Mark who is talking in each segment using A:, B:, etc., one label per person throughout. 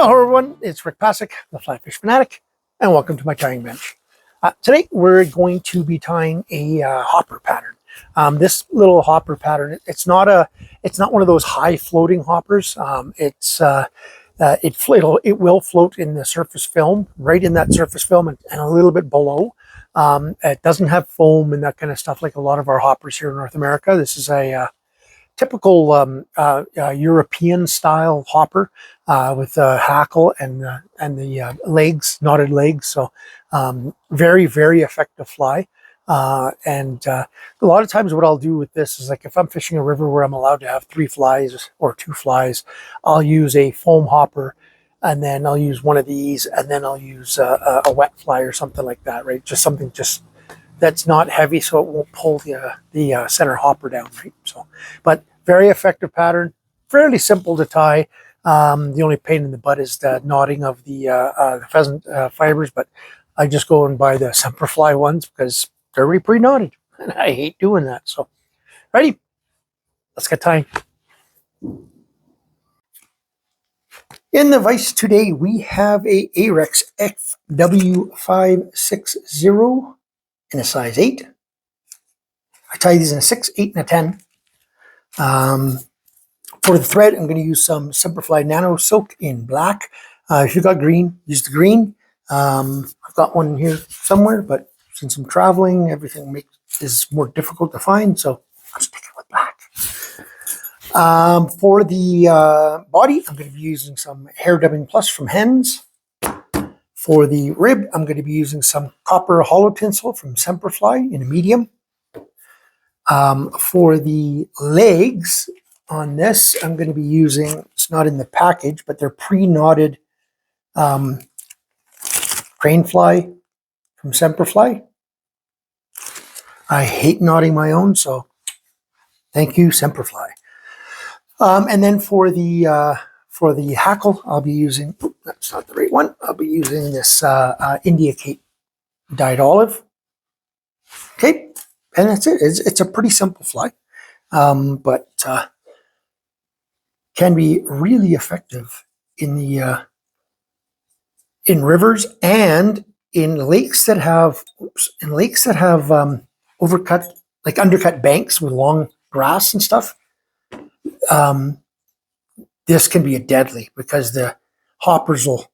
A: Well, hello everyone, it's Rick Passek, the FlyFish Fanatic, and welcome to my tying bench. Today we're going to be tying a hopper pattern. This little hopper pattern, it's not one of those high floating hoppers. It will float in the surface film, right in that surface film, and a little bit below. It doesn't have foam and that kind of stuff like a lot of our hoppers here in North America. This is a typical European style hopper with a hackle and the legs, knotted legs. So very, very effective fly. And a lot of times what I'll do with this is, like, if I'm fishing a river where I'm allowed to have 3 flies or 2 flies, I'll use a foam hopper, and then I'll use one of these, and then I'll use a wet fly or something like that, right? Just something that's not heavy, so it won't pull the center hopper down, right? So, but very effective pattern, fairly simple to tie. The only pain in the butt is the knotting of the pheasant fibers, but I just go and buy the Semperfli ones because they're already pre-knotted, and I hate doing that. So, ready? Let's get tying. In the vise today, we have a AHREX FW560 in a size 8. I tie these in a 6, 8, and a 10. For the thread, I'm going to use some Semperfli Nanosilk in black. If you've got green, use the green. I've got one here somewhere, but since I'm traveling, everything is more difficult to find, so I'll stick it with black. For the body, I'm going to be using some Hair Dubbing Plus from Hends. For the rib, I'm going to be using some copper Holo tinsel from Semperfli in a medium. For the legs on this, I'm going to be using, it's not in the package, but they're pre-knotted crane fly from Semperfli. I hate knotting my own, so thank you, Semperfli. And then for the hackle, I'll be using, that's not the right one, I'll be using this India Cape dyed olive. Okay, and that's it. It's a pretty simple fly, but can be really effective in the in rivers and in lakes that have undercut banks with long grass and stuff. This can be a deadly, because the hoppers will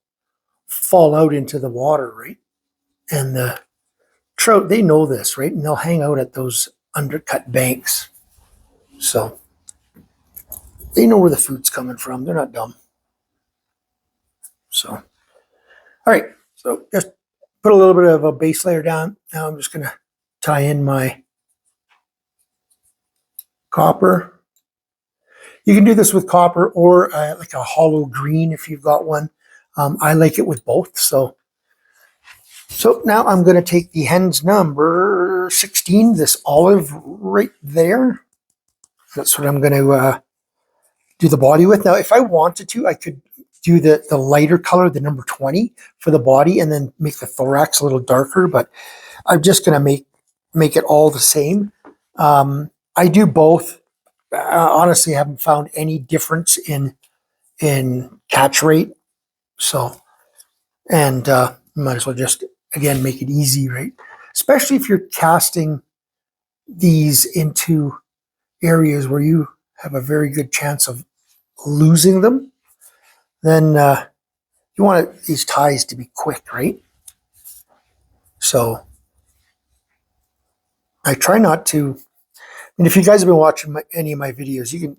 A: fall out into the water, right? And the trout, they know this, right? And they'll hang out at those undercut banks. So they know where the food's coming from. They're not dumb. So, all right. So just put a little bit of a base layer down. Now I'm just going to tie in my copper. You can do this with copper or like a hollow green if you've got one. I like it with both. So now I'm going to take the Hens number 16, this olive right there. That's what I'm going to do the body with. Now, if I wanted to, I could do the lighter color, the number 20 for the body, and then make the thorax a little darker, but I'm just going to make it all the same. I do both. Honestly, I haven't found any difference in catch rate. So, and might as well just, again, make it easy, right? Especially if you're casting these into areas where you have a very good chance of losing them, then you want these ties to be quick, right? So I try not to. And if you guys have been watching any of my videos, you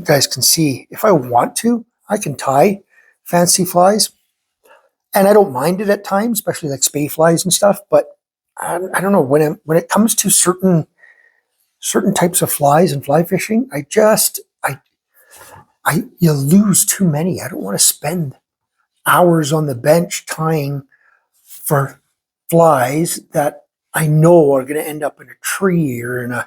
A: guys can see, if I want to, I can tie fancy flies, and I don't mind it at times, especially like spay flies and stuff. But I don't know, when it comes to certain types of flies and fly fishing, you lose too many. I don't want to spend hours on the bench tying for flies that I know are going to end up in a tree or in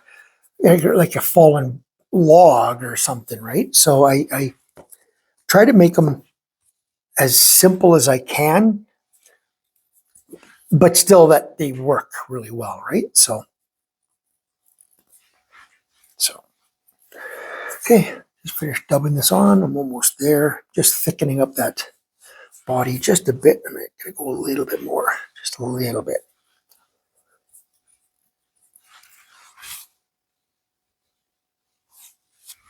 A: like a fallen log or something, right? So I try to make them as simple as I can, but still that they work really well, right? So okay, just finish dubbing this on. I'm almost there. Just thickening up that body just a bit. I'm going to go a little bit more, just a little bit.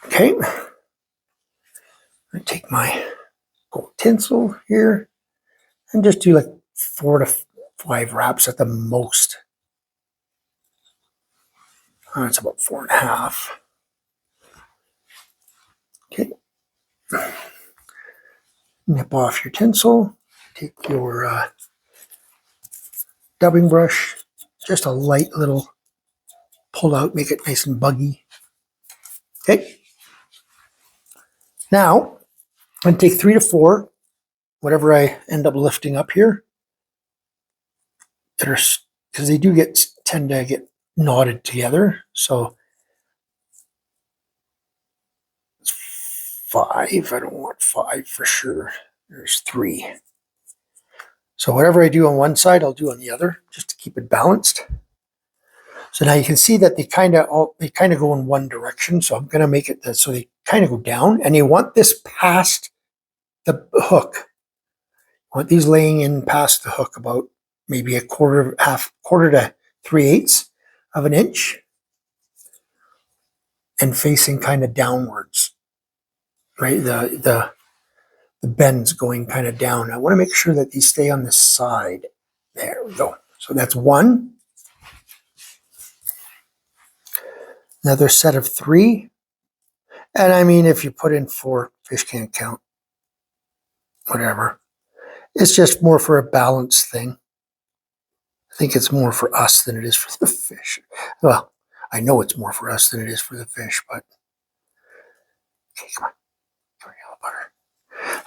A: Okay. I'm going to take my gold tinsel here and just do like 4 to 5 wraps at the most. That's about 4.5. Okay. Nip off your tinsel. Take your dubbing brush, just a light little pull out, make it nice and buggy. Okay. Now, I'm going to take 3 to 4, whatever I end up lifting up here, that are, because they do tend to get knotted together. So it's 5. I don't want 5 for sure. There's 3. So whatever I do on one side, I'll do on the other, just to keep it balanced. So now you can see that they kind of go in one direction. So I'm going to make it so they kind of go down, and you want this past the hook. I want these laying in past the hook about maybe a quarter to 3/8 of an inch, and facing kind of downwards. Right, the bend's going kind of down. I want to make sure that these stay on this side. There we go. So that's 1. Another set of 3. And I mean, if you put in 4, fish can't count. Whatever. It's just more for a balance thing. I think it's more for us than it is for the fish. Well, I know it's more for us than it is for the fish, but okay, come on. Yellow butter.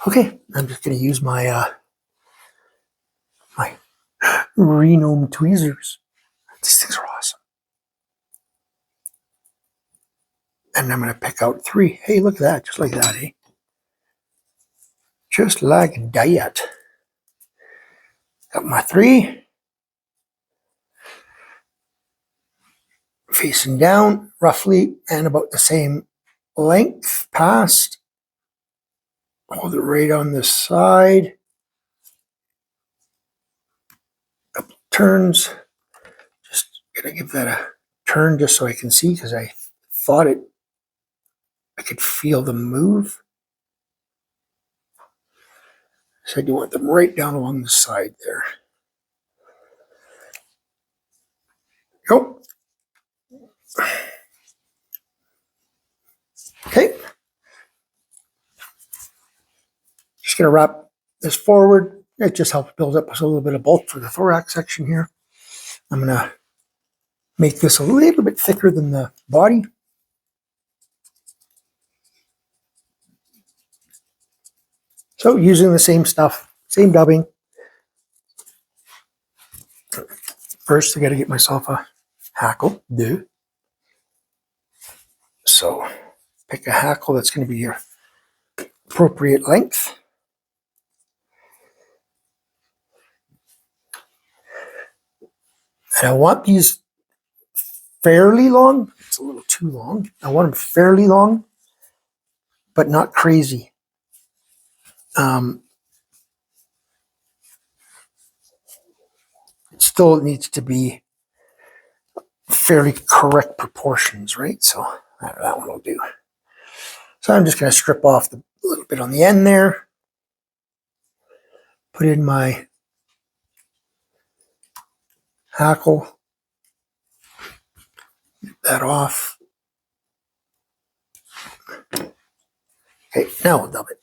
A: Okay, I'm just going to use my my Renomed tweezers. These things are awesome. And I'm going to pick out 3. Hey, look at that. Just like that, eh? Just like that. Got my 3. Facing down, roughly, and about the same length past. Hold it right on this side. Couple turns. Just going to give that a turn just so I can see, because I thought I could feel them move. So I do want them right down along the side there. Go. Okay. Just going to wrap this forward. It just helps build up a little bit of bulk for the thorax section here. I'm going to make this a little bit thicker than the body. So using the same stuff, same dubbing. First, I got to get myself a hackle. So pick a hackle that's going to be your appropriate length. And I want these fairly long. It's a little too long. I want them fairly long, but not crazy. It still needs to be fairly correct proportions, right? So that one will do. So I'm just going to strip off a little bit on the end there. Put in my hackle. Get that off. Okay, now we'll dub it.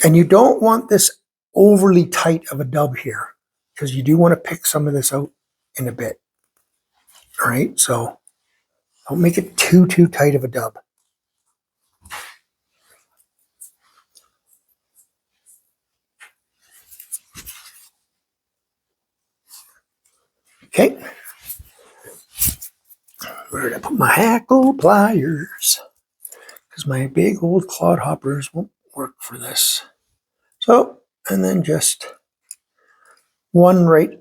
A: And you don't want this overly tight of a dub here, because you do want to pick some of this out in a bit. All right, so don't make it too tight of a dub. Okay. Where did I put my hackle pliers? Because my big old clod hoppers won't work for this. So, and then just one right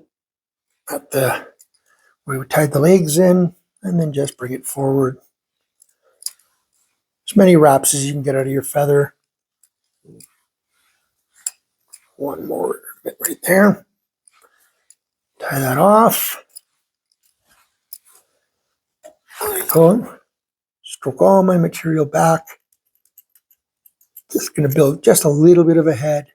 A: at We would tie the legs in and then just bring it forward. As many wraps as you can get out of your feather. One more bit right there. Tie that off. There you go. Stroke all my material back. Just going to build just a little bit of a head.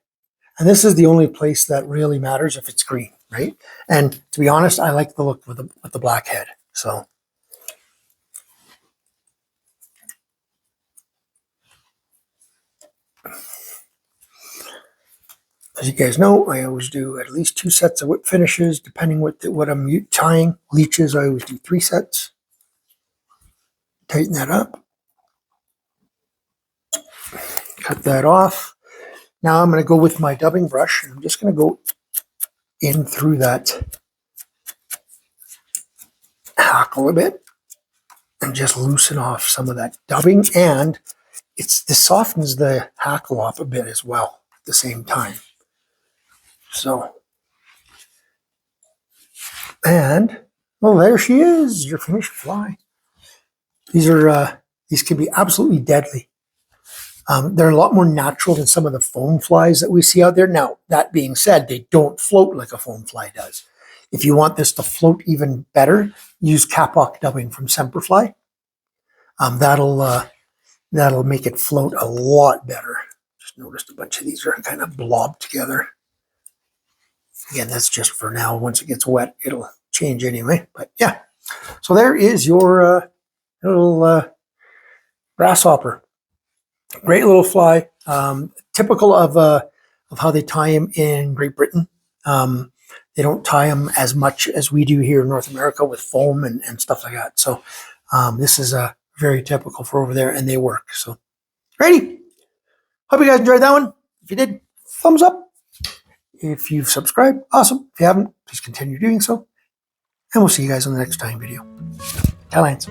A: And this is the only place that really matters if it's green, right? And to be honest, I like the look with the black head. So as you guys know, I always do at least 2 sets of whip finishes, depending what I'm tying. Leeches, I always do 3 sets. Tighten that up. Cut that off. Now I'm going to go with my dubbing brush, and I'm just going to go in through that hackle a bit and just loosen off some of that dubbing, and this softens the hackle off a bit as well at the same time. So, and well, there she is, your finished fly. These can be absolutely deadly. They're a lot more natural than some of the foam flies that we see out there. Now, that being said, they don't float like a foam fly does. If you want this to float even better, use Kapok dubbing from Semperfli. That'll make it float a lot better. Just noticed a bunch of these are kind of blobbed together. Again, that's just for now. Once it gets wet, it'll change anyway. But yeah, so there is your little grasshopper. Great little fly. Typical of how they tie them in Great Britain. They don't tie them as much as we do here in North America with foam and stuff like that. So this is very typical for over there, and they work. So, righty. Hope you guys enjoyed that one. If you did, thumbs up. If you've subscribed, awesome. If you haven't, please continue doing so. And we'll see you guys on the next time video. Talents.